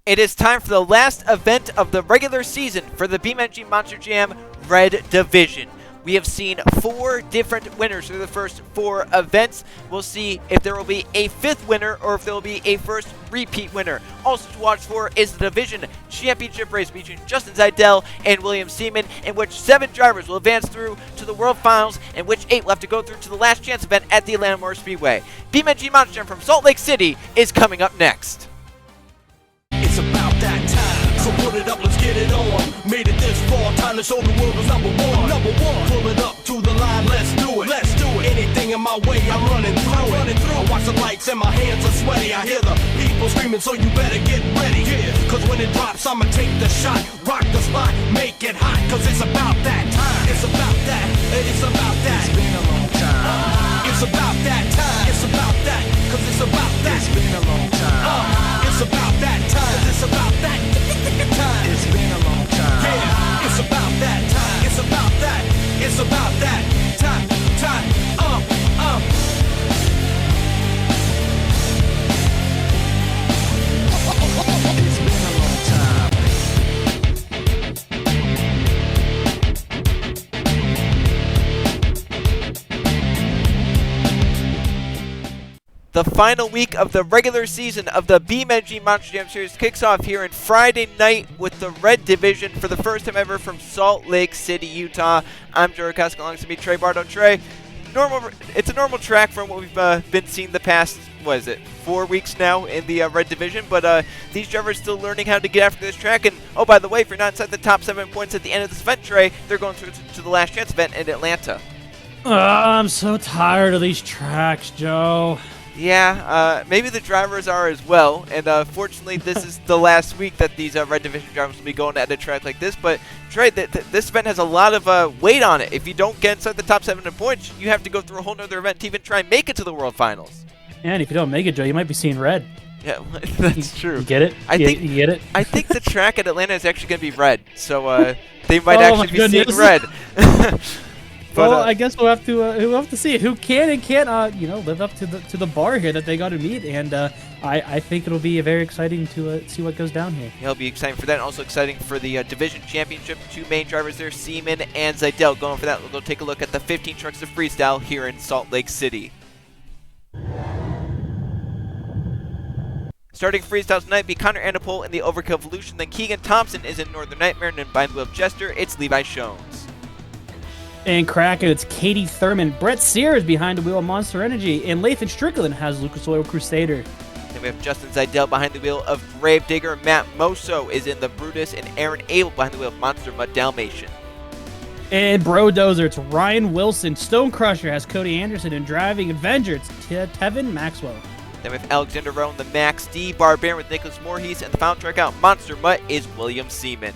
It is time for the last event of the regular season for the BeamNG Monster Jam Red Division. We have seen 4 different winners through the first 4 events. We'll see if there will be a 5th winner or if there will be a first repeat winner. Also to watch for is the Division Championship race between Justin Zeitel and William Seaman, in which 7 drivers will advance through to the World Finals, and which 8 will have to go through to the last chance event at the Atlanta Motor Speedway. BeamNG Monster Jam from Salt Lake City is coming up next. It's about that time, so put it up, let's get it on. Made it this far, time to show the world who's number one. Pull it up to the line, let's do it. Anything in my way, I'm running through it. I watch the lights and my hands are sweaty. I hear the people screaming, so you better get ready. Cause when it drops, I'ma take the shot, rock the spot, make it hot. Cause it's about that time. It's about that. It's about that. It's been a long time. It's about that time. It's about that. Cause it's about that. It's been a long time. It's about that time. It's about that time. It's been a long time. Yeah, it's about that time. It's about that. It's about that time. It's been a long time. The final week of the regular season of the BeamNG Monster Jam Series kicks off here on Friday night with the Red Division for the first time ever from Salt Lake City, Utah. I'm Joe Koska, alongside me, Trey Bardo. Trey, it's a normal track from what we've been seeing the past, 4 weeks now in the Red Division, but these drivers still learning how to get after this track. And oh, by the way, if you're not inside the top 7 points at the end of this event, Trey, they're going through to the last chance event in Atlanta. I'm so tired of these tracks, Joe. Yeah, maybe the drivers are as well, and fortunately this is the last week that these Red Division drivers will be going at a track like this. But Trey, this event has a lot of weight on it. If you don't get inside the top 7 in points, you have to go through a whole nother event to even try and make it to the World Finals. Yeah, and if you don't make it, Joe, you might be seeing red. Yeah, that's true. You get it? You get it? I think the track at Atlanta is actually going to be red, so they might actually be seeing red. But, well, I guess we'll have to see who can and can't, live up to the bar here that they got to meet, and I think it'll be very exciting to see what goes down here. Yeah, it'll be exciting for that, and also exciting for the Division Championship. 2 main drivers there, Seaman and Zeitel. Going for that, we'll go take a look at the 15 trucks of freestyle here in Salt Lake City. Starting freestyle tonight be Connor Antipole in the Overkill Evolution, then Keegan Thompson is in Northern Nightmare, and in Bind Wheel of Jester, it's Levi Shones. In Krakow, it's Katie Thurman. Brett Sears behind the wheel of Monster Energy. And Lathan Strickland has Lucas Oil Crusader. Then we have Justin Zeitel behind the wheel of Gravedigger. Matt Moso is in the Brutus. And Aaron Abel behind the wheel of Monster Mutt Dalmatian. And Brodozer, it's Ryan Wilson. Stone Crusher has Cody Anderson. And Driving Avenger, it's Tevin Maxwell. Then we have Alexander Rowe in the Max D. Barbarian with Nicholas Moorhees. And the final track out, Monster Mutt, is William Seaman.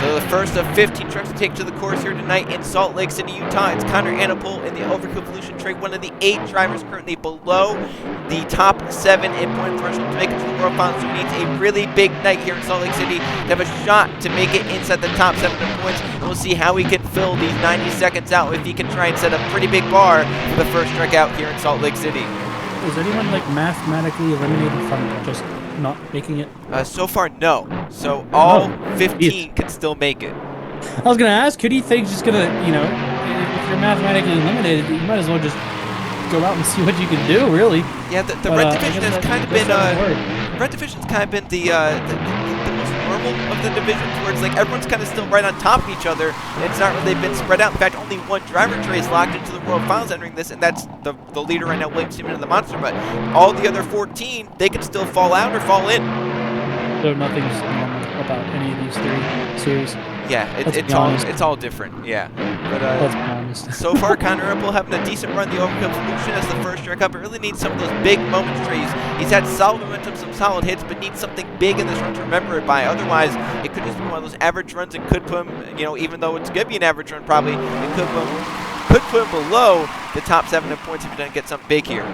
So the first of 15 trucks to take to the course here tonight in Salt Lake City, Utah. It's Connor Antipole in the Overkill Evolution Trade, one of the 8 drivers currently below the top 7 in point threshold to make it to the World Finals. So he needs a really big night here in Salt Lake City to have a shot to make it inside the top 7 in points. And we'll see how he can fill these 90 seconds out, if he can try and set a pretty big bar for the first track out here in Salt Lake City. Is anyone mathematically eliminated from just not making it? So far, no. So all 15 can still make it. I was gonna ask, who do you think is just gonna, if you're mathematically eliminated, you might as well just go out and see what you can do, really. Yeah, the Red Division has kind of been Red Division's kind of been the most normal of the divisions, where it's like everyone's kind of still right on top of each other. It's not really been spread out. In fact, only 1 driver tray is locked into the World Finals entering this, and that's the leader right now, William Seaman in the Monster. But all the other 14, they can still fall out or fall in. So nothing's normal about any of these 3 series. Yeah, it's all different. Yeah, but so far, Connor Antipole having a decent run the Overkill Evolution as the first track up. But really needs some of those big moments. He's had solid momentum, some solid hits, but needs something big in this run to remember it by. Otherwise, it could just be one of those average runs and could put him, even though it's gonna be an average run, probably it could put him below the top 7 in points if he doesn't get something big here.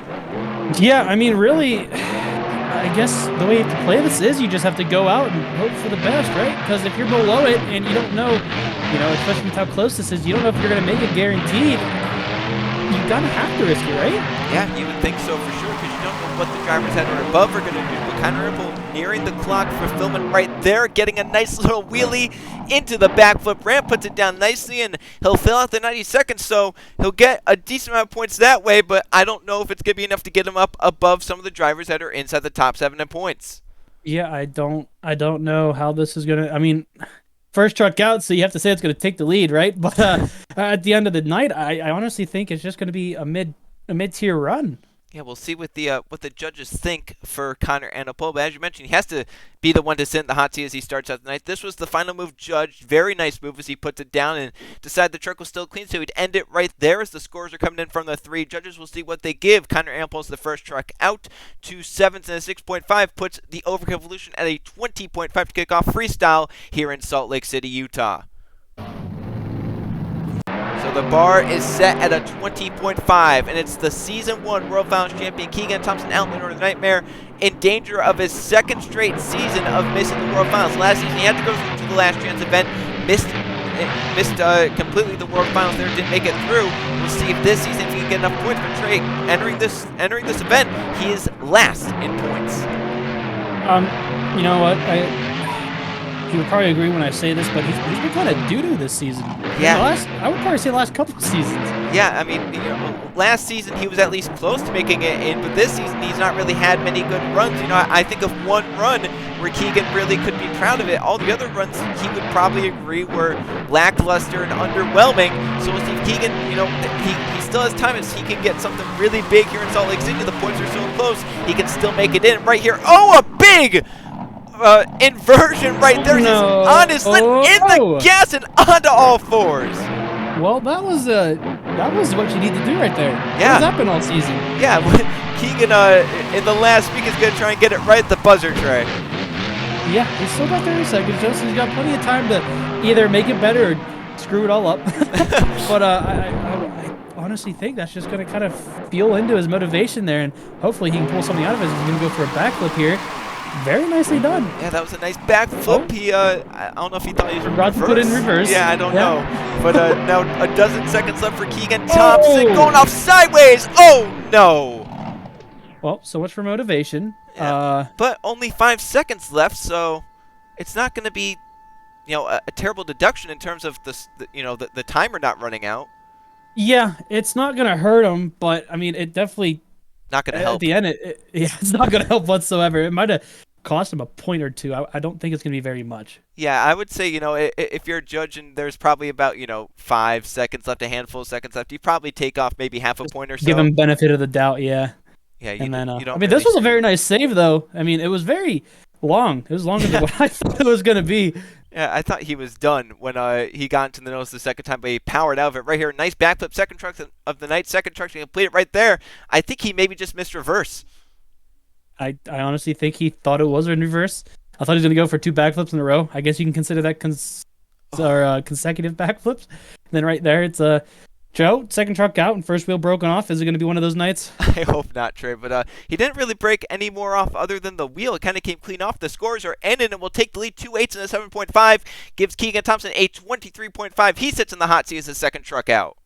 Yeah, I mean, really, I guess the way you have to play this is you just have to go out and hope for the best, right? Because if you're below it and you don't know, especially with how close this is, you don't know if you're going to make it guaranteed. you gotta have to risk it, right? Yeah, you would think so for sure, because you don't know what the drivers that are above are going to do. But Connor Ripple nearing the clock for Thurman right there, getting a nice little wheelie into the backflip ramp, puts it down nicely, and he'll fill out the 90 seconds, so he'll get a decent amount of points that way, but I don't know if it's going to be enough to get him up above some of the drivers that are inside the top 7 in points. Yeah, I don't know how this is gonna. I mean, first truck out, so you have to say it's gonna take the lead, right? But at the end of the night, I honestly think it's just gonna be a mid-tier run. Yeah, we'll see what the judges think for Connor Annapol. But as you mentioned, he has to be the one to sit in the hot seat as he starts out the night. This was the final move judged. Very nice move as he puts it down and decided the truck was still clean, so he'd end it right there as the scores are coming in from the 3. Judges will see what they give. Connor Annapol's the first truck out. 2 7s and a 6.5 puts the Overkill Evolution at a 20.5 to kick off freestyle here in Salt Lake City, Utah. So the bar is set at a 20.5, and it's the Season 1 World Finals champion Keegan Thompson out in the Northern Nightmare in danger of his 2nd straight season of missing the World Finals. Last season he had to go to the Last Chance event, missed completely the World Finals there, didn't make it through. We'll see if this season if he can get enough points. But Trey, entering this event, he is last in points. You know what? You would probably agree when I say this, but he's been kind of doo-doo this season. Yeah. I would probably say the last couple of seasons. Yeah, I mean, last season he was at least close to making it in, but this season he's not really had many good runs. I think of one run where Keegan really could be proud of it. All the other runs he would probably agree were lackluster and underwhelming. So we'll see if Keegan, he still has time as he can get something really big here in Salt Lake City. The points are so close, he can still make it in right here. Oh, a big inversion right there. No. He's on his lid, in the gas and onto all 4s. Well, that was what you need to do right there. Yeah. What's happened all season? Yeah, Keegan in the last week is going to try and get it right at the buzzer, Trey. Yeah, he's still got 30 seconds, Joe, so he's got plenty of time to either make it better or screw it all up. But I honestly think that's just going to kind of fuel into his motivation there, and hopefully he can pull something out of it. He's going to go for a backflip here. Very nicely done. Yeah, that was a nice backflip. He, I don't know if he thought he was about to put in reverse. Yeah, I don't know. But now a dozen seconds left for Keegan Thompson, going off sideways. Oh no! Well, so much for motivation. Yeah, but only 5 seconds left, so it's not going to be, a terrible deduction in terms of the timer not running out. Yeah, it's not going to hurt him, but I mean, it definitely. Not going to help. At the end, it's not going to help whatsoever. It might have cost him a point or two. I don't think it's going to be very much. Yeah, I would say, if you're judging, there's probably about, 5 seconds left, a handful of seconds left. You probably take off maybe half a point or so. Give him benefit of the doubt, yeah. Yeah, you don't this was a very nice save, though. I mean, it was very long. It was longer than what I thought it was going to be. Yeah, I thought he was done when he got into the nose the second time, but he powered out of it right here. Nice backflip, second truck of the night. Second truck to complete it right there. I think he maybe just missed reverse. I honestly think he thought it was in reverse. I thought he was going to go for 2 backflips in a row. I guess you can consider that consecutive backflips. And then right there, it's Joe, second truck out and first wheel broken off. Is it going to be one of those nights? I hope not, Trey. But he didn't really break any more off other than the wheel. It kind of came clean off. The scores are ended and will take the lead. 2 8s and a 7.5. Gives Keegan Thompson a 23.5. He sits in the hot seat as his second truck out.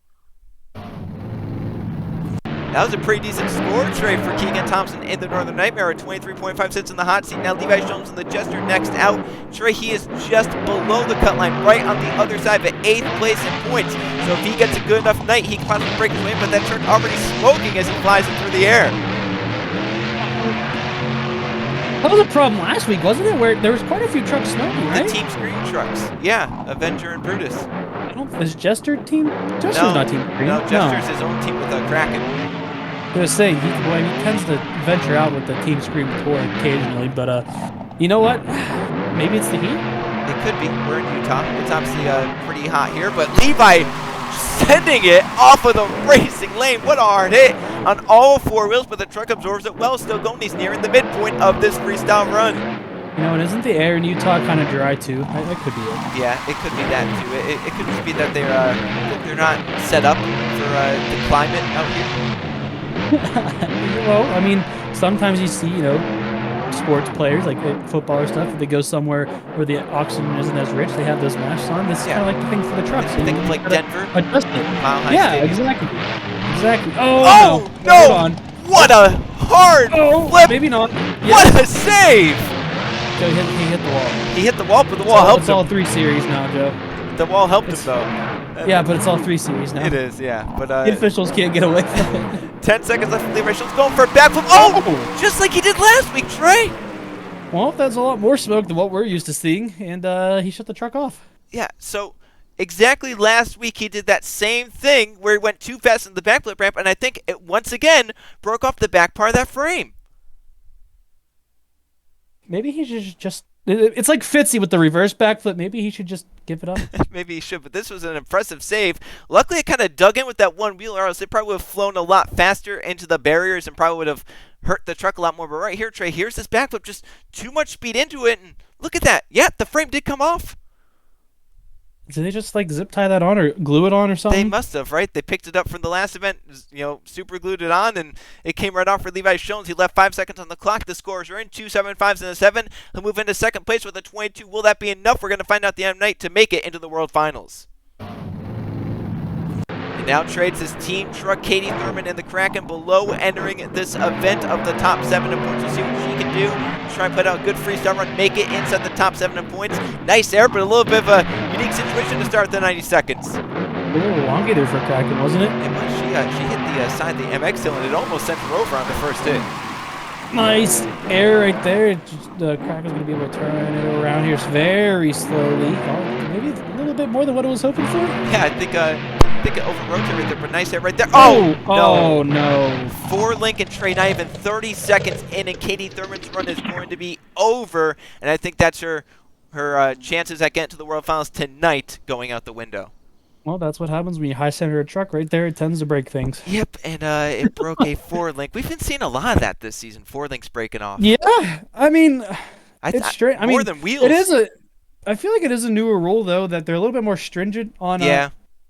That was a pretty decent score, Trey, for Keegan Thompson in the Northern Nightmare. A 23.5 sits in the hot seat. Now Levi Jones in the Jester next out. Trey, he is just below the cut line, right on the other side, but 8th place in points. So if he gets a good enough night, he can possibly break his way, but that truck already smoking as he flies it through the air. That was a problem last week, wasn't it? Where there was quite a few trucks smoking, right? The Team Screen trucks. Yeah, Avenger and Brutus. Is Jester team? Jester's not Team Screen. No, Jester's his own team with a Kraken. I was going to say, he tends to venture out with the Team Scream tour occasionally, but you know what? Maybe it's the heat? It could be. We're in Utah. It's obviously pretty hot here, but Levi sending it off of the racing lane. What a hard hit on all 4 wheels, but the truck absorbs it well. Still going. He's nearing the midpoint of this freestyle run. And isn't the air in Utah kind of dry too? That could be it. Yeah, it could be that too. It could just be that they're not set up for the climate out here. Well, I mean, sometimes you see, sports players like football or stuff. If they go somewhere where the oxygen isn't as rich, they have those masks on. This is kind of like the thing for the trucks. Think of like Denver. Adjust it. Mile High yeah, Stadium. exactly. exactly. Oh, Oh, no. Hold no! on. What a hard flip! Maybe not. What a save! Joe, he hit the wall. He hit the wall, but the wall helped It's all him. 3 series now, Joe. The wall helped him, though. Yeah, but it's all 3 series now. It is, yeah. But The officials can't get away from it. 10 seconds left for Levi Schultz going for a backflip. Oh! Just like he did last week, Trey! Well, that's a lot more smoke than what we're used to seeing, and he shut the truck off. Yeah, so exactly last week he did that same thing where he went too fast in the backflip ramp, and I think it once again broke off the back part of that frame. Maybe he should just... It's like Fitzy with the reverse backflip. Maybe he should just give it up. Maybe he should, but this was an impressive save. Luckily, it kind of dug in with that one wheel, or else it probably would have flown a lot faster into the barriers and probably would have hurt the truck a lot more. But right here, Trey, here's this backflip, just too much speed into it, and look at that. Yeah, the frame did come off. Did they just like zip tie that on or glue it on or something? They must have, right? They picked it up from the last event, super glued it on, and it came right off for Levi Schultz. He left 5 seconds on the clock. The scores are in 2 7.5s and a 7. He'll move into second place with a 22. Will that be enough? We're going to find out the end of the night to make it into the World Finals. And now trades his team truck, Cody Thurman and the Kraken below, entering this event of the top 7 in points. We'll see what she can do. Try and put out a good freestyle run, make it inside the top 7 in points. Nice air, but a little bit of a unique situation to start the 90 seconds. A little elongated for Kraken, wasn't it? It was. She hit the side of the MX hill, and it almost sent her over on the first hit. Nice air right there. The Kraken's going to be able to turn it around here very slowly. Maybe a little bit more than what it was hoping for. Yeah, I think it over-rotated right there, but nice air right there. Oh, no. 4 Lincoln Trey, not even 30 seconds in, and Cody Thurman's run is going to be over, and I think that's her chances at getting to the World Finals tonight going out the window. Well, that's what happens when you high center a truck right there. It tends to break things. Yep, and it broke a 4-link. We've been seeing a lot of that this season, 4-links breaking off. Yeah, I mean, it's strange. I mean, more than wheels. I feel like it is a newer rule, though, that they're a little bit more stringent on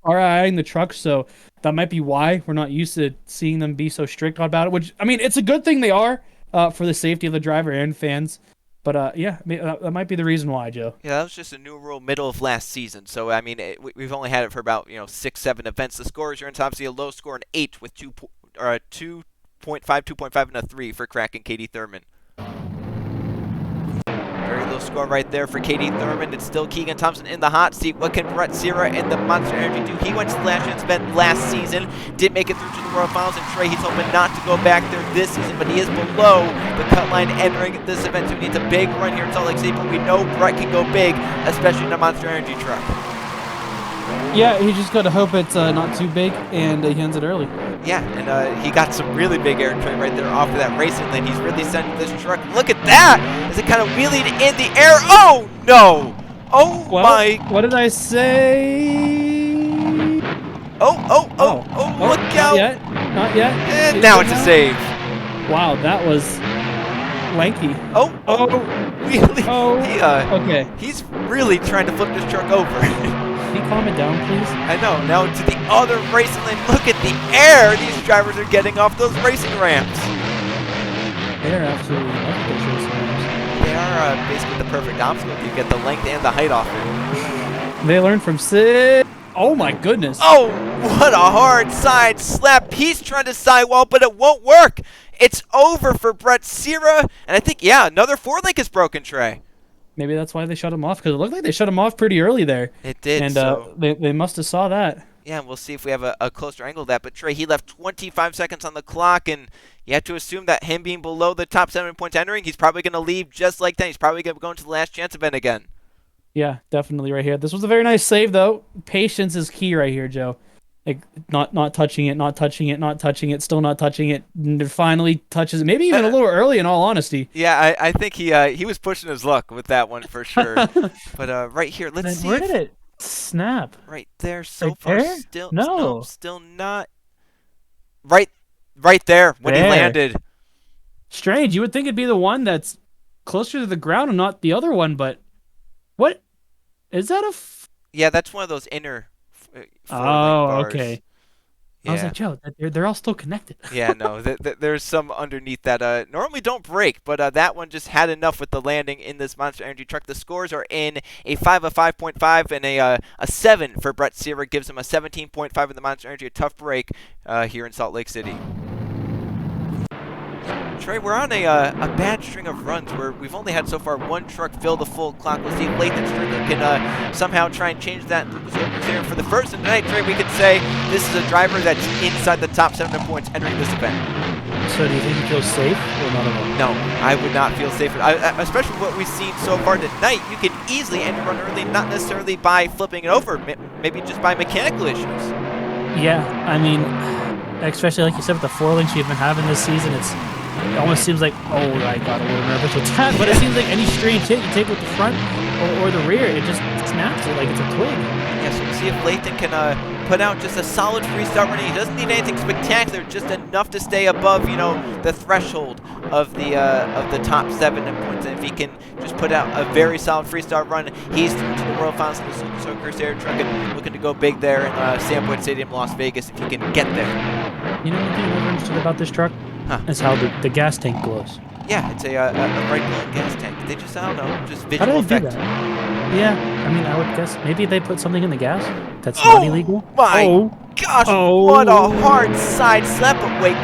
RIing the trucks, so that might be why we're not used to seeing them be so strict about it, which, I mean, it's a good thing they are for the safety of the driver and fans. But, yeah, that might be the reason why, Joe. Yeah, that was just a new rule middle of last season. So, I mean, we've only had it for about, 6, 7 events. The scores are in obviously a low score, an 8 with 2.5, 2.5, and a 3 for Kraken Cody Thurman. Very low score right there for Cody Thurman. It's still Keegan Thompson in the hot seat. What can Brett Sierra and the Monster Energy do? He went to the last chance event last season, didn't make it through to the World Finals, and Trey, he's hoping not to go back there this season, but he is below the cut line entering this event, so he needs a big run here in Salt Lake City, but we know Brett can go big, especially in a Monster Energy truck. Yeah, he just got to hope it's not too big, and he ends it early. Yeah, and he got some really big air train right there off of that racing lane. He's really sending this truck. Look at that! As it kind of wheelied in the air. Oh, no! Oh, well, my... What did I say? Oh, look out! Not yet. And now it's a save. Wow, that was lanky. Oh, really? Okay. He's really trying to flip this truck over. Can you calm it down, please? I know. Now to the other racing lane. Look at the air these drivers are getting off those racing ramps. They're absolutely loving those racing ramps. They are basically the perfect obstacle. You get the length and the height off it. They learned from Sid. Oh my goodness. Oh, what a hard side slap. He's trying to sidewall, but it won't work. It's over for Brett Sierra. And I think, yeah, another 4-link is broken, Trey. Maybe that's why they shut him off, because it looked like they shut him off pretty early there. It did. And so. they must have saw that. Yeah, we'll see if we have a closer angle of that. But Trey, he left 25 seconds on the clock, and you have to assume that him being below the top 7 points entering, he's probably going to leave just like that. He's probably going to go into the last chance event again. Yeah, definitely right here. This was a very nice save, though. Patience is key right here, Joe. Like, not touching it, not touching it, not touching it, still not touching it. And it finally touches it. Maybe even a little early, in all honesty. Yeah, I think he was pushing his luck with that one for sure. But right here, let's see. Where did it snap? Right there, so right far there? still no, still not. Right there when he landed. Strange. You would think it'd be the one that's closer to the ground and not the other one, but what is that? Yeah, that's one of those inner. Oh, okay. I was like, Joe, they're all still connected. Yeah, no, there's some underneath that normally don't break, but that one just had enough with the landing in this Monster Energy truck. The scores are in a 5, a 5.5, and a 7 for Brett Sierra. Gives him a 17.5 in the Monster Energy. A tough break here in Salt Lake City. Trey, we're on a bad string of runs where we've only had so far one truck fill the full clock. We'll see if Lathan Strickland can somehow try and change that. Lucas Oakers here for the first of the night. Trey, we could say this is a driver that's inside the top 7 in points entering this event. So do you think he feels safe or not at all? No, I would not feel safe. Especially what we've seen so far tonight. You can easily end your run early, not necessarily by flipping it over, maybe just by mechanical issues. Yeah, I mean, especially like you said with the 4 links you've been having this season, it almost seems like, oh, I got a little nervous with that, but it seems like any strange hit you take with the front or the rear, it just snaps it like it's a twig. Yeah, so we'll see if Lathan can put out just a solid freestyle running. He doesn't need anything spectacular, just enough to stay above, you know, the threshold of the top 7 in points. And if he can just put out a very solid freestyle run, he's through to the World Finals in the Lucas Oakers Air Truck and looking to go big there in Sam Boyd Stadium, Las Vegas, if he can get there. You know what I'm never understood about this truck? Is how the gas tank glows. Yeah, it's a bright glowing gas tank. They just, I don't know, just visual How do they effect. do that? Yeah, I mean, I would guess maybe they put something in the gas that's not illegal. My gosh, what a hard side slap, but wait,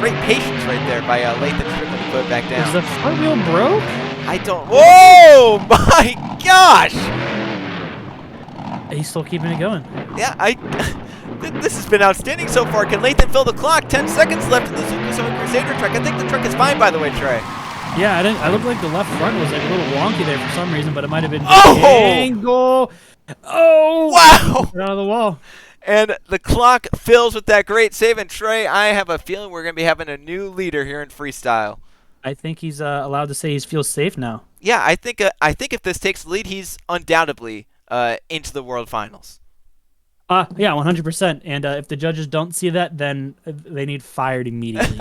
great patience right there by Lathan Strickland to put it back down. Is the front wheel broke? I don't. Whoa, my gosh! He's still keeping it going. Yeah, this has been outstanding so far. Can Lathan fill the clock? 10 seconds left in the Super Crusader truck. I think the truck is fine, by the way, Trey. Yeah, I looked like the left front was like a little wonky there for some reason, but it might have been the angle. Oh! Wow! Out of the wall. And the clock fills with that great save. And Trey, I have a feeling we're going to be having a new leader here in freestyle. I think he's allowed to say he feels safe now. Yeah, I think if this takes the lead, he's undoubtedly into the World Finals. Yeah, 100%. And if the judges don't see that, then they need fired immediately.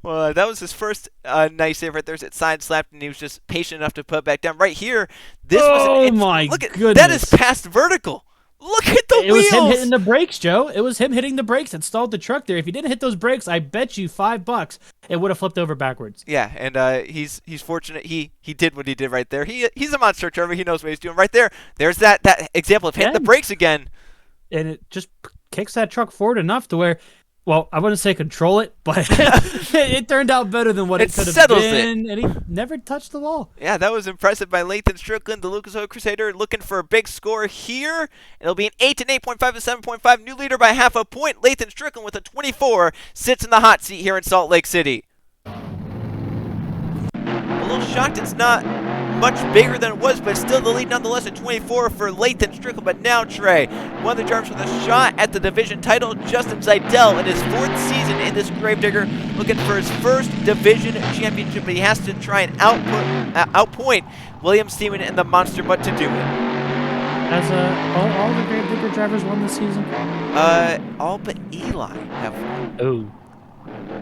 Well, that was his first nice save right there. It side slapped, and he was just patient enough to put it back down. Right here, this was my look at goodness. That is past vertical. Look at the wheels. It was him hitting the brakes, Joe. It was him hitting the brakes that stalled the truck there. If he didn't hit those brakes, I bet you $5 it would have flipped over backwards. Yeah, and he's fortunate he did what he did right there. He's a monster driver. He knows what he's doing right there. There's that example of hitting the brakes again. And it just kicks that truck forward enough to where, well, I wouldn't say control it, but it turned out better than what it could have been. And he never touched the wall. Yeah, that was impressive by Lathan Strickland, the Lucas Oil Crusader, looking for a big score here. It'll be an 8 and 8.5 to 7.5. New leader by half a point. Lathan Strickland with a 24 sits in the hot seat here in Salt Lake City. A little shocked it's not much bigger than it was, but still the lead nonetheless at 24 for Lathan Strickland. But now, Trey, one of the drivers with a shot at the division title, Justin Zeitel, in his 4th season in this Gravedigger, looking for his first division championship, but he has to try and outpoint William Seaman and the Monster Mutt to do it. Has all the Gravedigger drivers won this season? All but Eli have won. Oh.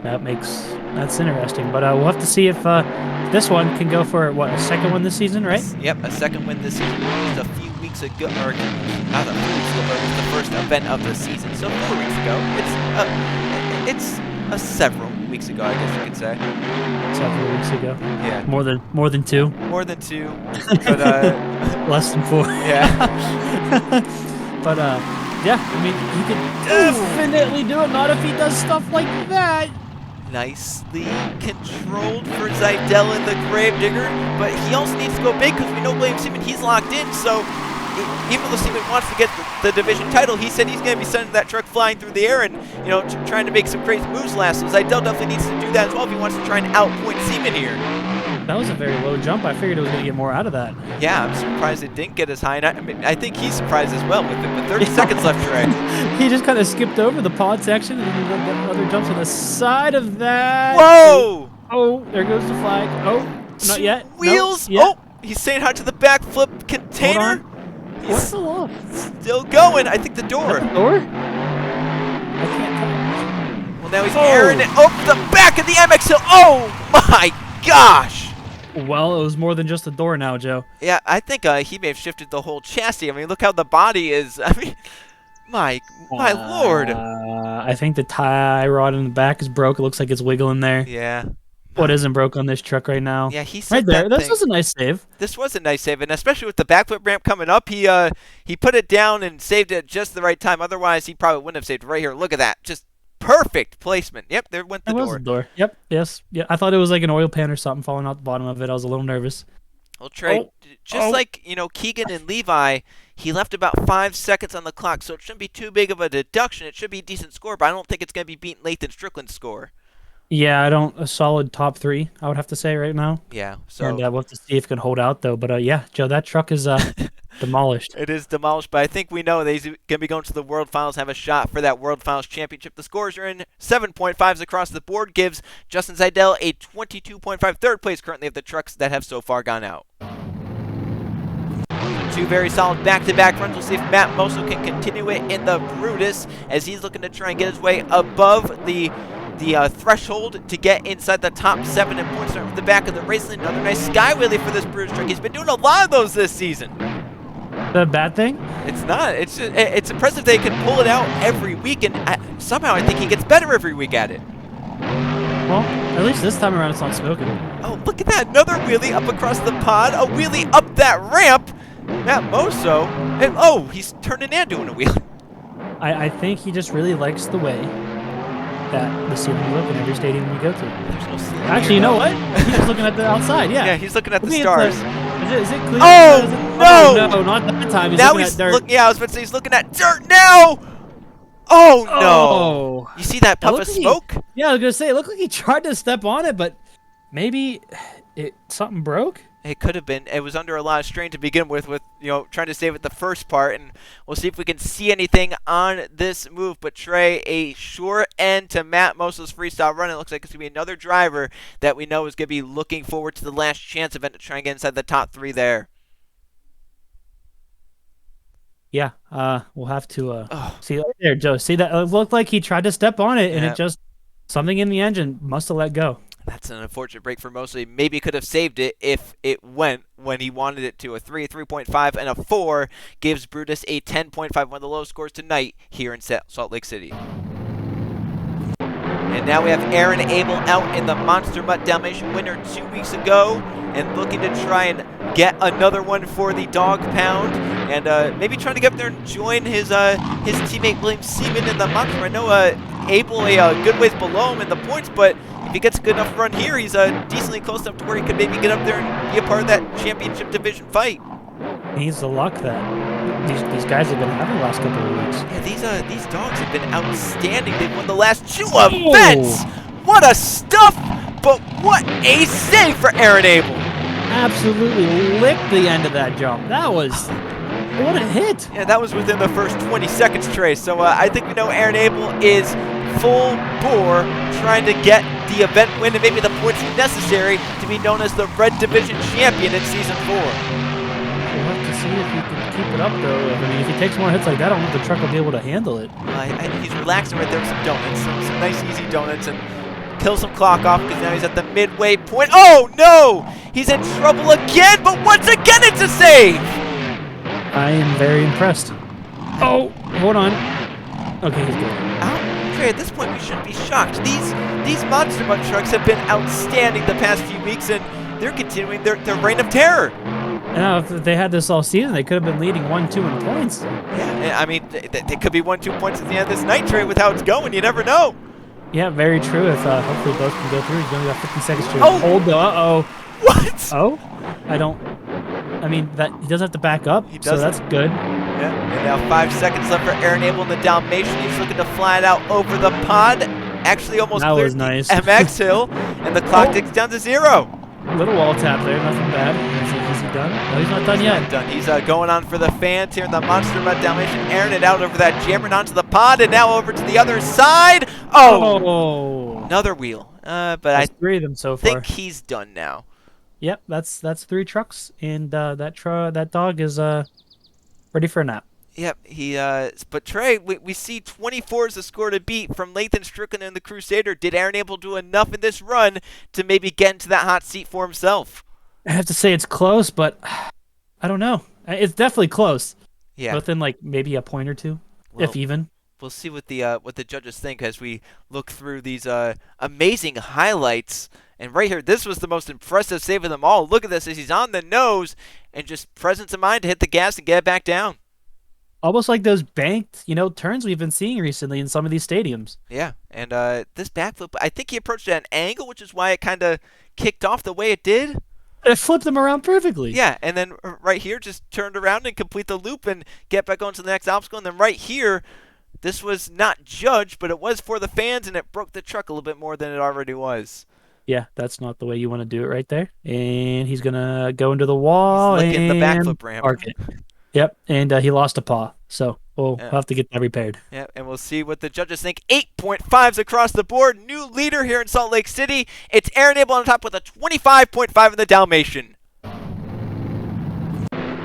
That's interesting, but we'll have to see if this one can go for what, a second one this season, right? Yep, a second win this season. Just a few weeks ago, or not a few weeks ago, but it was the first event of the season. So 4 weeks ago. It's several weeks ago, I guess you could say. Several weeks ago. Yeah. More than 2. More than 2, but less than 4. Yeah. But yeah, I mean, he can definitely do it. Not if he does stuff like that. Nicely controlled for Zeitel in the Gravedigger, but he also needs to go big because we know William Seaman, he's locked in, so even though Seaman wants to get the division title, he said he's going to be sending that truck flying through the air and, you know, trying to make some crazy moves last, so Zeitel definitely needs to do that as well if he wants to try and outpoint Seaman here. That was a very low jump. I figured it was going to get more out of that. Yeah, I'm surprised it didn't get as high, and I think he's surprised as well with it, but 30 seconds left, Trey. He just kind of skipped over the pod section and then the other jumps on the side of that. Whoa! Oh, there goes the flag. Oh, not yet. Wheels. Nope. Oh, he's saying hi to the backflip container. What's the law? Still going. I think the door. The door? I can't tell. Well, now he's airing it up the back of the MX Hill. Oh my gosh! Well, it was more than just the door now, Joe. Yeah, I think he may have shifted the whole chassis. I mean, look how the body is. I mean, My lord. I think the tie rod in the back is broke. It looks like it's wiggling there. Yeah. What isn't broke on this truck right now? Yeah, he right said there. that This was a nice save. This was a nice save, and especially with the backflip ramp coming up, he put it down and saved it at just the right time. Otherwise, he probably wouldn't have saved it right here. Look at that. Just perfect placement. Yep, there went the door. That was the door. Yep, yes. Yeah, I thought it was like an oil pan or something falling out the bottom of it. I was a little nervous. Well, Trey, like, Keegan and Levi, he left about 5 seconds on the clock, so it shouldn't be too big of a deduction. It should be a decent score, but I don't think it's going to be beating Lathan Strickland's score. Yeah, a solid top 3, I would have to say right now. Yeah, so. And we'll have to see if it can hold out, though. But yeah, Joe, that truck is demolished. It is demolished, but I think we know that he's going to be going to the World Finals, have a shot for that World Finals championship. The scores are in 7.5s across the board, gives Justin Zeitel a 22.5 third place currently of the trucks that have so far gone out. Two very solid back-to-back runs. We'll see if Matt Moso can continue it in the Brutus as he's looking to try and get his way above the threshold to get inside the top 7 and points start with the back of the race lane. Another nice sky wheelie for this Brutus truck. He's been doing a lot of those this season. The bad thing? It's not. It's impressive they can pull it out every week, and somehow I think he gets better every week at it. Well, at least this time around it's not smoking. Oh, look at that. Another wheelie up across the pod. A wheelie up that ramp. Matt Moso. And, oh, he's turning and doing a wheelie. I think he just really likes the way that the ceiling look in every stadium we go to. There's no ceiling. Actually, you know what? He's just looking at the outside, yeah. Yeah, he's looking at the stars. Is it clear? Oh, no! No, not that time. He's now looking at dirt. Yeah, I was about to say he's looking at dirt now! Oh, no! Oh. You see that puff of smoke? Yeah, I was going to say, it looked like he tried to step on it, but maybe something broke? It could have been. It was under a lot of strain to begin with trying to save it the first part, and we'll see if we can see anything on this move. But Trey, a sure end to Matt Moso's freestyle run. It looks like it's going to be another driver that we know is going to be looking forward to the last chance event to try and get inside the top 3 there. Yeah, we'll have to see that there, Joe. See that? It looked like he tried to step on it, and it just, something in the engine must have let go. That's an unfortunate break for Mosley. Maybe could have saved it if it went when he wanted it to. A 3.5, and a 4 gives Brutus a 10.5, one of the lowest scores tonight here in Salt Lake City. And now we have Aaron Abel out in the Monster Mutt Dalmatian winner 2 weeks ago and looking to try and get another one for the Dog Pound and maybe trying to get up there and join his teammate William Seaman in the Monster. I know Abel a good ways below him in the points, but if he gets a good enough run here, he's decently close enough to where he could maybe get up there and be a part of that championship division fight. He needs the luck that these guys have been having the last couple of weeks. Yeah, these dogs have been outstanding. They've won the last 2 events. What a stuff! But what a save for Aaron Abel. Absolutely licked the end of that jump. That was what a hit. Yeah, that was within the first 20 seconds, Trey. So I think we know Aaron Abel is full bore trying to get the event win and maybe the points necessary to be known as the Red Division champion in Season 4. We'll have to see if he can keep it up, though. I mean, if he takes more hits like that, I don't know if the truck will be able to handle it. He's relaxing right there with some donuts, some nice easy donuts, and kill some clock off because now he's at the midway point. Oh, no! He's in trouble again, but once again it's a save! I am very impressed. Oh, hold on. Okay, he's good. Trey, at this point, we shouldn't be shocked. These Monster Mutt trucks have been outstanding the past few weeks, and they're continuing their reign of terror. Now, if they had this all season, they could have been leading 1-2 in points. Yeah, I mean, they could be 1-2 points at the end of this night, Trey, with how it's going. You never know. Yeah, very true. If hopefully both can go through, he's only got 50 seconds to hold. Though. Uh-oh. What? Oh? I mean, that he does have to back up, so that's good. Yeah, and now 5 seconds left for Aaron Abel in the Dalmatian. He's looking to fly it out over the pod. Actually, almost that cleared was nice. MX Hill, and the clock ticks down to 0. Little wall tap there, nothing bad. Is he done? No, he's not done yet. Not done. He's going on for the fans here in the Monster Mutt Dalmatian, airing it out over that jammer and onto the pod, and now over to the other side. Oh! Another wheel. But that's 3 of them so far. I think he's done now. Yep, that's 3 trucks, and that dog is ready for a nap. Yep, but Trey, we see 24 as the score to beat from Lathan Strickland and the Crusader. Did Aaron Abel do enough in this run to maybe get into that hot seat for himself? I have to say it's close, but I don't know. It's definitely close. Yeah. Within like maybe a point or 2. if even. We'll see what the judges think as we look through these amazing highlights. And right here, this was the most impressive save of them all. Look at this as he's on the nose and just presence of mind to hit the gas and get it back down. Almost like those banked, turns we've been seeing recently in some of these stadiums. Yeah, and this backflip, I think he approached it at an angle, which is why it kind of kicked off the way it did. It flipped them around perfectly. Yeah, and then right here just turned around and complete the loop and get back onto the next obstacle. And then right here, this was not judged, but it was for the fans, and it broke the truck a little bit more than it already was. Yeah, that's not the way you want to do it right there. And he's going to go into the wall He's licking and the backflip ramp. Park it. Yep, and he lost a paw. So we'll have to get that repaired. Yeah, and we'll see what the judges think. 8.5s across the board. New leader here in Salt Lake City. It's Aaron Abel on top with a 25.5 in the Dalmatian.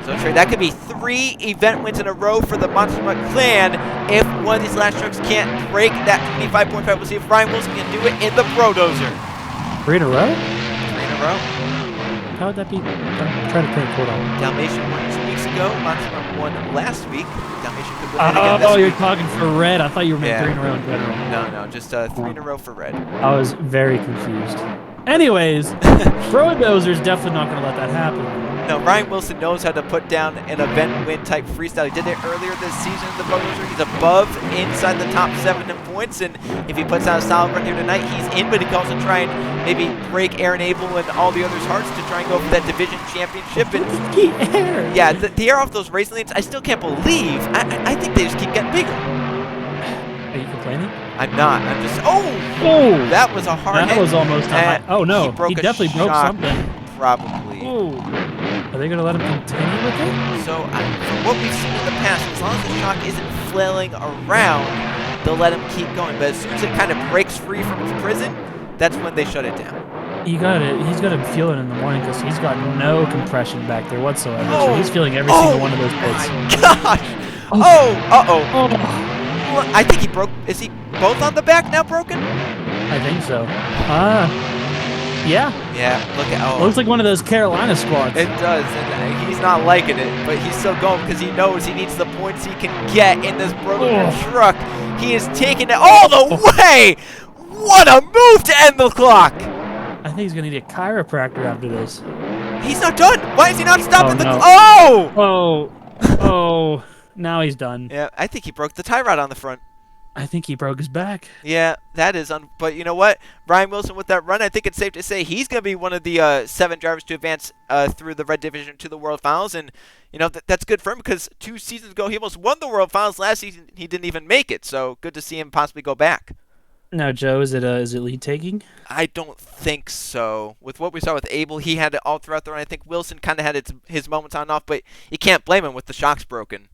So, Trey, that could be 3 event wins in a row for the Monster Mutt clan. If one of these last trucks can't break that 25.5, we'll see if Ryan Wilson can do it in the Brodozer. 3 in a row? 3 in a row. How would that be? I'm trying to think. Hold on. Dalmatian won 2 weeks ago. Monster Mutt won last week. Dalmatian could win it again this you're week. talking for red. I thought you were meant 3 in a row in general. No, just 3 in a row for red. I was very confused. Anyways, Brodozer's definitely not going to let that happen. No, Ryan Wilson knows how to put down an event win type freestyle. He did it earlier this season in the Brodozer. He's above inside the top 7 in points, and if he puts out a solid run here tonight, he's in, but he can also try and maybe break Aaron Abel and all the others' hearts to try and go for that division championship. And the air. Yeah, the air off those racing lanes, I still can't believe. I think they just keep getting bigger. Are you complaining? I'm not. I'm just, that was a hard hit. That was almost Oh, no, he definitely broke something. Probably. Ooh. Are they going to let him continue with it? So, from what we've seen in the past, as long as the shock isn't flailing around, they'll let him keep going. But as soon as it kind of breaks free from its prison, that's when they shut it down. He's got to feel it in the morning because he's got no compression back there whatsoever. So he's feeling every single one of those bits. Gosh! Well, I think he broke. Is he both on the back now broken? I think so. Yeah. Yeah, look at looks like one of those Carolina squads. It does, and he's not liking it, but he's still going because he knows he needs the points he can get in this Brodozer truck. He is taking it all the way! What a move to end the clock! I think he's going to need a chiropractor after this. He's not done! Why is he not stopping the no. Oh! Now he's done. Yeah, I think he broke the tie rod on the front. I think he broke his back. Yeah, that is but you know what? Ryan Wilson with that run, I think it's safe to say he's going to be one of the 7 drivers to advance through the Red Division to the World Finals. And, that's good for him because 2 seasons ago he almost won the World Finals. Last season he didn't even make it. So good to see him possibly go back. Now, Joe, is it lead taking? I don't think so. With what we saw with Abel, he had it all throughout the run. I think Wilson kind of had his moments on and off, but you can't blame him with the shocks broken.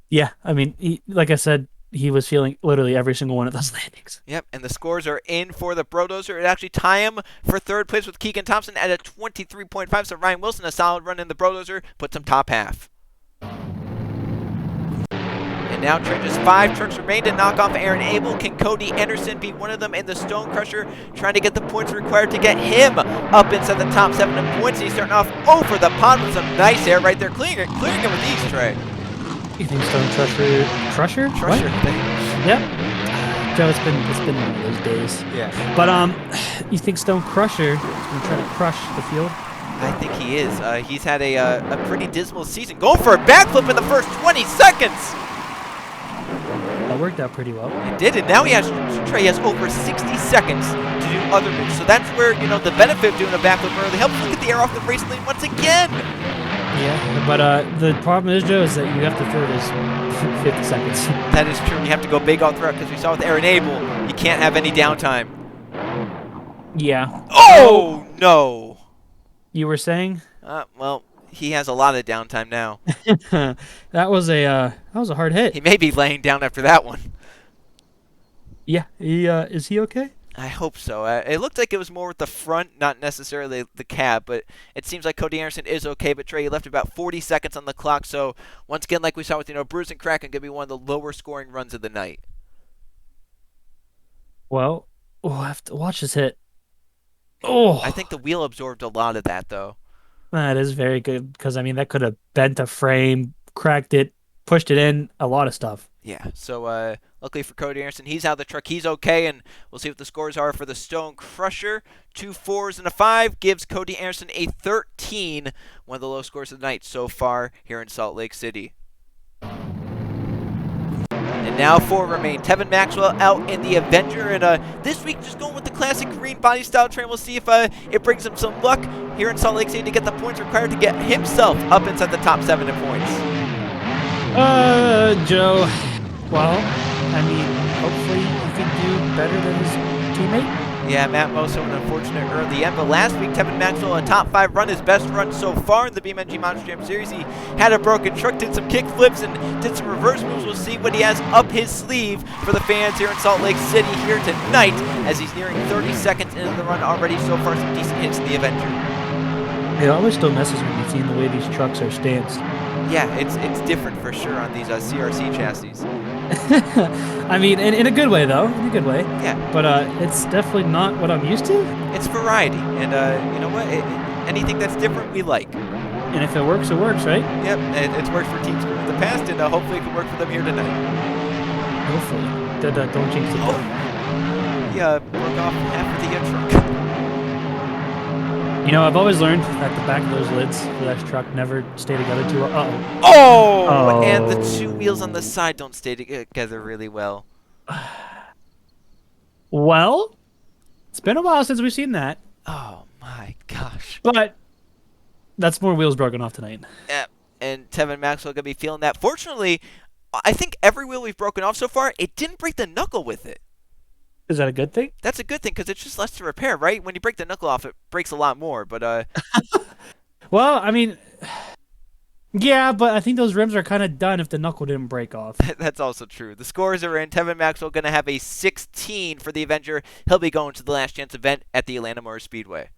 Yeah, I mean, like I said, he was feeling literally every single one of those landings. Yep, and the scores are in for the Brodozer. It actually tie him for 3rd place with Keegan Thompson at a 23.5. So Ryan Wilson, a solid run in the Brodozer, puts him top half. And now just 5 trucks remain to knock off Aaron Abel. Can Cody Anderson be one of them in the Stone Crusher, trying to get the points required to get him up inside the top 7 in points? He's starting off over the pond with some nice air right there, clearing him with ease, Trey. You think Stone Crusher? Crusher. Yep. Joe, it's been one of those days. Yeah. But you think Stone Crusher is going to try to crush the field? I think he is. He's had a pretty dismal season. Going for a backflip in the first 20 seconds. That worked out pretty well. It did, and now he has over 60 seconds to do other moves. So that's where the benefit of doing a backflip early helps. Look at the air off the race lane once again. Yeah, but the problem is, Joe, is that you have to throw this 50 seconds. That is true. You have to go big all throughout because we saw with Aaron Abel, you can't have any downtime. Yeah. Oh no! You were saying? Well, he has a lot of downtime now. That was a hard hit. He may be laying down after that one. Yeah. Is he okay? I hope so. It looked like it was more with the front, not necessarily the cab, but it seems like Cody Anderson is okay. But Trey, he left about 40 seconds on the clock, so once again, like we saw with Bruce and Kraken, going to be one of the lower scoring runs of the night. Well, we'll have to watch this hit. Oh, I think the wheel absorbed a lot of that, though. That is very good because I mean that could have bent a frame, cracked it, pushed it in, a lot of stuff. Yeah, so luckily for Cody Anderson, he's out of the truck. He's okay, and we'll see what the scores are for the Stone Crusher. 2 4s and a 5 gives Cody Anderson a 13, one of the low scores of the night so far here in Salt Lake City. And now 4 remain. Tevin Maxwell out in the Avenger, and this week just going with the classic green body style train. We'll see if it brings him some luck here in Salt Lake City to get the points required to get himself up inside the top 7 in points. Joe, well, I mean, hopefully he can do better than his teammate. Yeah, Matt Mosso, an unfortunate error at the end, but last week, Tevin Maxwell, a top 5 run, his best run so far in the BeamNG Monster Jam Series. He had a broken truck, did some kick flips, and did some reverse moves. We'll see what he has up his sleeve for the fans here in Salt Lake City here tonight, as he's nearing 30 seconds into the run already. So far, some decent hits in the Avenger. It always still messes with me seeing the way these trucks are stanced. Yeah, it's different for sure on these CRC chassis. I mean, in a good way, though. In a good way. Yeah. But it's definitely not what I'm used to. It's variety, and you know what? Anything that's different, we like. And if it works, right? Yep, it's worked for Team Screw in the past, and hopefully it can work for them here tonight. Hopefully. Don't jinx it. Oh. He broke off half of the truck. You know, I've always learned that the back of those lids for that truck never stay together too well. Oh! And the 2 wheels on the side don't stay together really well. Well, it's been a while since we've seen that. Oh my gosh. But that's more wheels broken off tonight. Yeah, and Tevin Maxwell going to be feeling that. Fortunately, I think every wheel we've broken off so far, it didn't break the knuckle with it. Is that a good thing? That's a good thing, because it's just less to repair, right? When you break the knuckle off, it breaks a lot more, but Well, I mean, yeah, but I think those rims are kind of done if the knuckle didn't break off. That's also true. The scores are in. Tevin Maxwell going to have a 16 for the Avenger. He'll be going to the last chance event at the Atlanta Motor Speedway.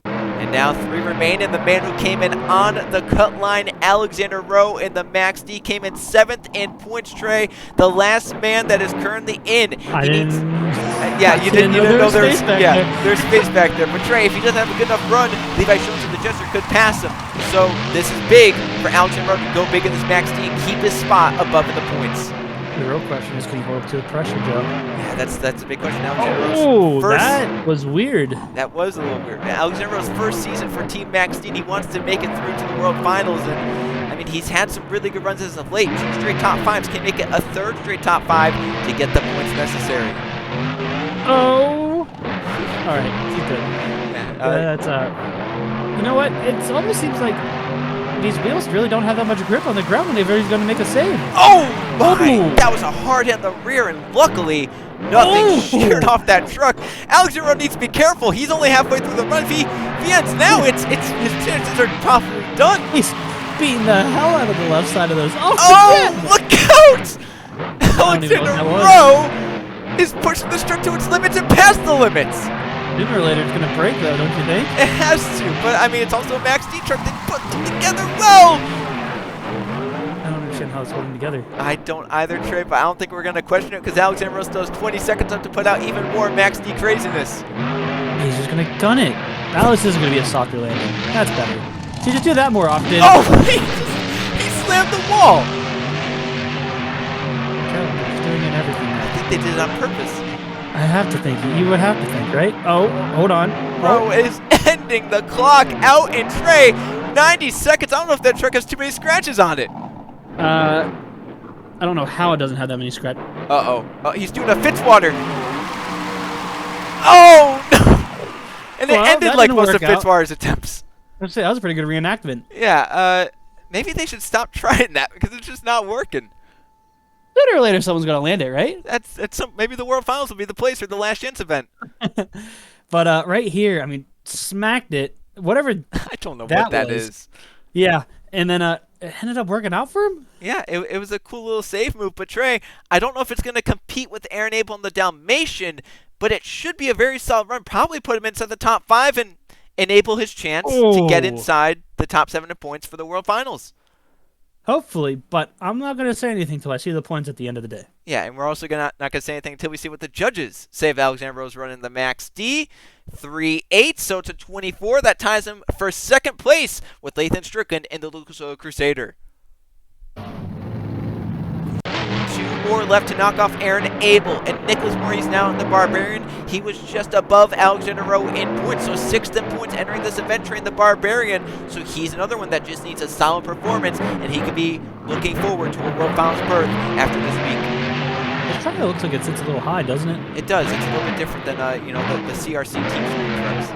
And now 3 remain, and the man who came in on the cut line, Alexander Rowe in the Max D, came in 7th in points tray. The last man that is currently in. Yeah, you didn't know there's space back there. But Trey, if he doesn't have a good enough run, Levi Schultz and the Jester could pass him. So this is big for Alexander Rowe to go big in this Max D and keep his spot above in the points. The real question is, can he hold up to the pressure, Joe? Yeah, that's a big question. Alexander Rowe's that was weird. That was a little weird. Alexander Rowe's first season for Team Max D, and he wants to make it through to the World Finals. And I mean, he's had some really good runs as of late. 2 straight top 5s. Can make it a 3rd straight top 5 to get the points necessary. Oh. All right, keep it. Yeah, that's you know what? It almost seems like these wheels really don't have that much grip on the ground when they're going to make a save. Oh my! That was a hard hit in the rear, and luckily nothing sheared off that truck. Alexander Rowe needs to be careful. He's only halfway through the run. If he ends now, his chances are probably done. He's beating the hell out of the left side of those. Oh, look out! Alexander Rowe is pushing this truck to its limits and past the limits. Sooner or later, it's going to break, though, don't you think? It has to, but I mean, it's also a Max D truck that put them together well. I don't understand how it's holding together. I don't either, Trey, but I don't think we're going to question it because Alexander Rowe still has 20 seconds up to put out even more Max D craziness. He's just going to gun it. Now this isn't going to be a soccer landing. That's better. You just do that more often. Oh, he slammed the wall. He's doing it and everything. I think they did it on purpose. I have to think. You would have to think, right? Oh, hold on. Rowe is ending the clock out in Trey. 90 seconds. I don't know if that truck has too many scratches on it. I don't know how it doesn't have that many scratches. Oh, he's doing a Fitzwater. Oh, no. And it ended like most of Fitzwater's attempts. I'd say that was a pretty good reenactment. Yeah, maybe they should stop trying that because it's just not working. Sooner or later, someone's gonna land it, right? Maybe the World Finals will be the place for the last chance event. But right here, I mean, smacked it. Whatever. I don't know what that is. Yeah, and then it ended up working out for him. Yeah, it was a cool little save move. But Trey, I don't know if it's gonna compete with Aaron Abel and the Dalmatian, but it should be a very solid run. Probably put him inside the top 5 and enable his chance to get inside the top 7 in points for the World Finals. Hopefully, but I'm not going to say anything until I see the points at the end of the day. Yeah, and we're also not going to say anything until we see what the judges say of Alexander Rowe's running the Max D. 3-8, so to 24. That ties him for 2nd place with Lathan Strickland in the Lucas Oil Crusader. 4 left to knock off Aaron Abel. And Nicholas Maurice now in the Barbarian. He was just above Alexander Rowe in points, so 6th in points entering this event train, the Barbarian. So he's another one that just needs a solid performance, and he could be looking forward to a World Finals berth after this week. This truck looks like it sits a little high, doesn't it? It does. It's a little bit different than the CRC team trucks.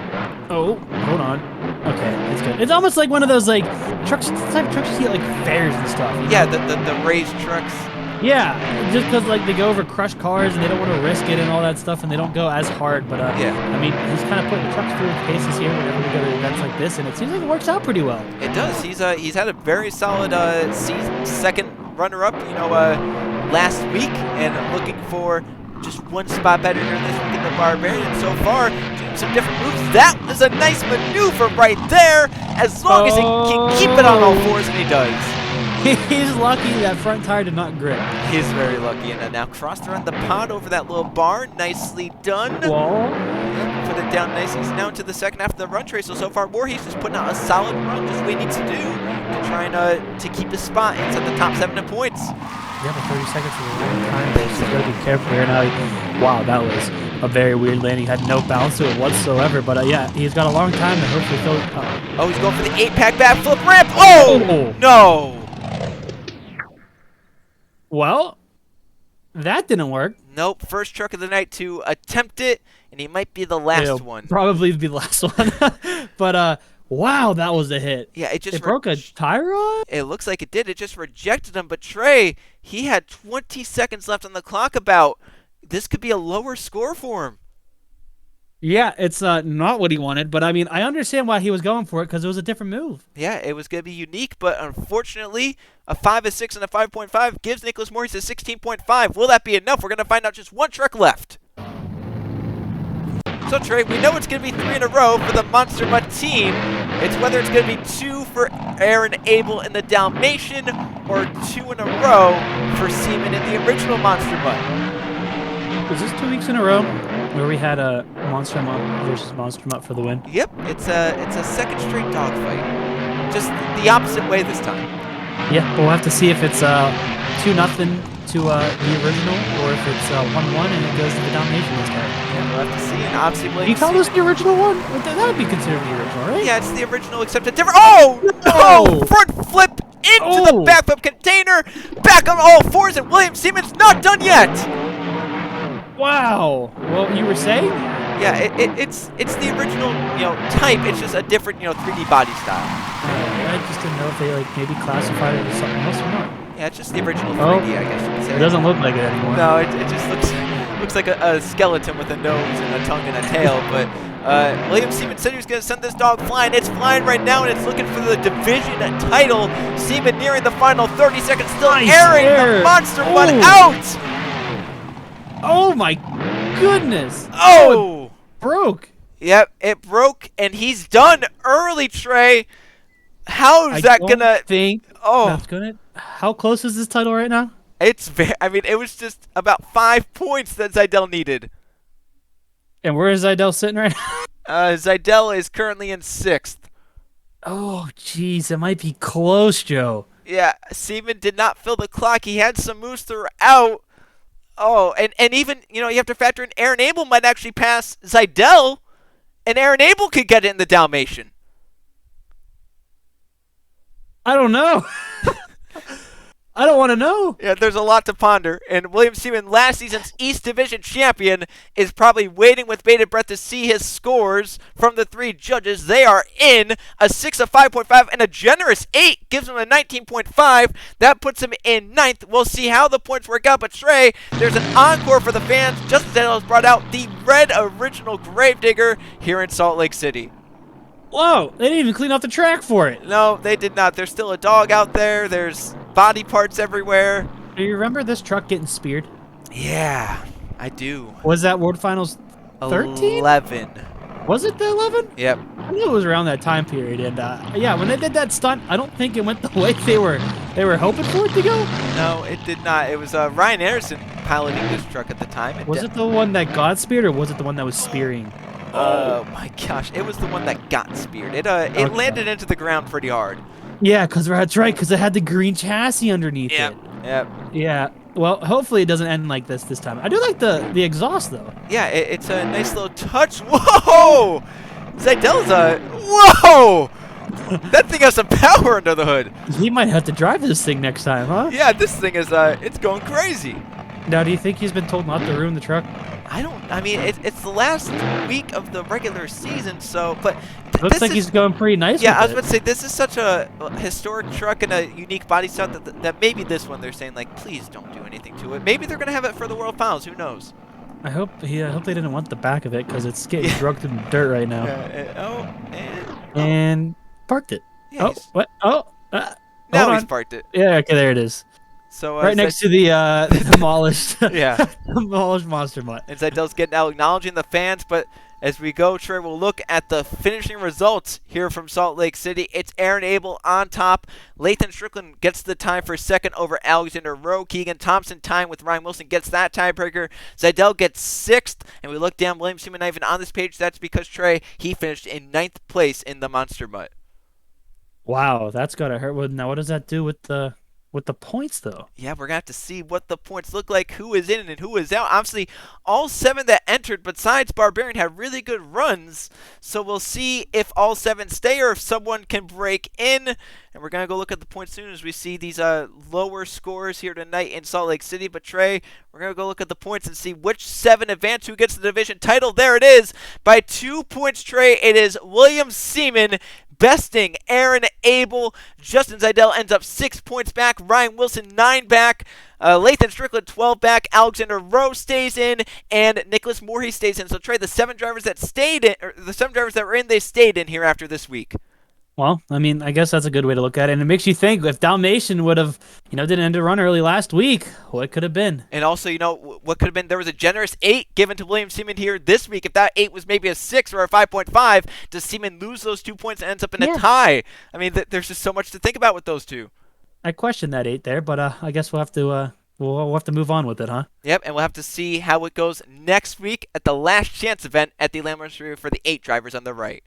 Oh, hold on. Okay, it's good. It's almost like one of those like trucks, type trucks you see at like fairs and stuff. You know? Yeah, the raised trucks. Yeah, just because like they go over crushed cars and they don't want to risk it and all that stuff, and they don't go as hard. But yeah, I mean, he's kind of putting the trucks through the paces here whenever we go to events like this, and it seems like it works out pretty well. It does. He's had a very solid second runner-up, last week, and looking for just one spot better here this week in the Barbarian. So far, doing some different moves. That was a nice maneuver right there, as long as he can keep it on all fours, and he does. He's lucky that front tire did not grip. He's very lucky. And now crossed around the pod over that little bar. Nicely done. Wall. Put it down nicely. He's now into the second half of the run trace. So far, Voorhees is putting out a solid run, just what he needs to do to try and to keep his spot inside the top 7 in points. Yeah, but 30 seconds is a long time. He's got to be careful here now. Wow, that was a very weird landing. Had no bounce to it whatsoever. But yeah, he's got a long time to hopefully fill it up. Oh, he's going for the 8-pack backflip ramp. Oh, no. Well, that didn't work. Nope. First truck of the night to attempt it, and he might be the last one. Probably be the last one. But wow, that was a hit. Yeah, it broke a tire on? It looks like it did. It just rejected him. But Trey, he had 20 seconds left on the clock. This could be a lower score for him. Yeah, it's not what he wanted, but I mean, I understand why he was going for it because it was a different move. Yeah, it was going to be unique, but unfortunately, a 5, a 6, and a 5.5 gives Nicholas Maurice a 16.5. Will that be enough? We're going to find out just one truck left. So, Trey, we know it's going to be 3 in a row for the Monster Mutt team. It's whether it's going to be 2 for Aaron Abel in the Dalmatian or 2 in a row for Seaman in the original Monster Mutt. Was this 2 weeks in a row where we had a Monster Mutt versus Monster Mutt for the win? Yep, it's a second straight dogfight. Just the opposite way this time. Yeah, we'll have to see if it's 2-0 to the original, or if it's 1-1 and it goes to the Dalmatian this time. Yeah, we'll have to see. And obviously, you call this the original one? That would be considered the original, right? Yeah, it's the original, except a different. Oh no! Front flip into the backflip container, back on all fours, and William Seaman's not done yet. Wow. Well, you were saying? Yeah, it's the original, type. It's just a different, 3D body style. I just didn't know if they maybe classified it as something else or not. Yeah, it's just the original 3D, I guess you could say. It doesn't look like it anymore. No, it just looks like a skeleton with a nose and a tongue and a tail. But William Seaman said he was going to send this dog flying. It's flying right now, and it's looking for the division title. Seaman nearing the final 30 seconds, still airing the Monster Mutt out. Oh my goodness! Oh, it broke. Yep, it broke, and he's done early, Trey. How is that gonna? That's gonna. How close is this title right now? It's very. I mean, it was just about 5 points that Zeitel needed. And where is Zeitel sitting right now? Zeitel is currently in 6th. Oh, jeez, it might be close, Joe. Yeah, Seaman did not fill the clock. He had some moves throughout. Oh, and even, you have to factor in Aaron Abel might actually pass Zeitel, and Aaron Abel could get it in the Dalmatian. I don't know. I don't want to know. Yeah, there's a lot to ponder. And William Seaman, last season's East Division champion, is probably waiting with bated breath to see his scores from the 3 judges. They are in. A 6, a 5.5, and a generous 8 gives him a 19.5. That puts him in 9th. We'll see how the points work out. But Trey, there's an encore for the fans. Just as has brought out the red original Gravedigger here in Salt Lake City. Whoa, they didn't even clean up the track for it. No, they did not. There's still a dog out there. There's body parts everywhere. Do you remember this truck getting speared? Yeah, I do. Was that World Finals 13? 11. Was it the 11? Yep. I knew it was around that time period. And yeah, when they did that stunt, I don't think it went the way they were hoping for it to go. No, it did not. It was Ryan Anderson piloting this truck at the time. Was it the one that got speared, or was it the one that was spearing? Oh my gosh, it was the one that got speared. It landed into the ground pretty hard. Yeah, that's right, because it had the green chassis underneath it. Yep. Yeah. Well, hopefully it doesn't end like this time. I do like the exhaust though. Yeah, it's a nice little touch. Whoa! Zeitel's whoa! That thing has some power under the hood. He might have to drive this thing next time, huh? Yeah, this thing is it's going crazy. Now, do you think he's been told not to ruin the truck? I mean, it's the last week of the regular season, so, but Looks like he's going pretty nice. Yeah, I was with about to say, this is such a historic truck and a unique body style that maybe this one they're saying, like, please don't do anything to it. Maybe they're going to have it for the World Finals. Who knows? I hope they didn't want the back of it because it's getting drugged in the dirt right now. And parked it. Yeah, what? Oh, now he's parked it. Yeah, okay, there it is. So right next to the demolished, demolished monster mutt. And Zeitel's getting out, acknowledging the fans, but as we go, Trey, we'll look at the finishing results here from Salt Lake City. It's Aaron Abel on top. Lathan Strickland gets the time for second over Alexander Rowe. Keegan Thompson tying with Ryan Wilson gets that tiebreaker. Zeitel gets sixth, and we look down William Seaman not even on this page. That's because, Trey, he finished in ninth place in the Monster Mutt. Wow, that's gotta hurt. Well, now, what does that do with the points, though? Yeah, we're going to have to see what the points look like, who is in and who is out. Obviously, all 7 that entered besides Barbarian had really good runs, so we'll see if all 7 stay or if someone can break in. And we're going to go look at the points soon as we see these lower scores here tonight in Salt Lake City. But, Trey, we're going to go look at the points and see which 7 advance, who gets the division title. There it is. By 2 points, Trey, it is William Seaman besting Aaron Abel. Justin Zeitel ends up 6 points back. Ryan Wilson 9 back. Lathan Strickland 12 back. Alexander Rowe stays in, and Nicholas Moorhe stays in. So Trey, the 7 drivers that stayed in, or the 7 drivers that were in, they stayed in here after this week. Well, I mean, I guess that's a good way to look at it. And it makes you think if Dalmatian would have, didn't end a run early last week, what could have been? And also, what could have been, there was a generous 8 given to William Seaman here this week. If that 8 was maybe a 6 or a 5.5, does Seaman lose those 2 points and ends up in a tie? I mean, there's just so much to think about with those 2. I questioned that 8 there, but I guess we'll have to we'll have to move on with it, huh? Yep, and we'll have to see how it goes next week at the last chance event at the Landmark Series for the 8 drivers on the right.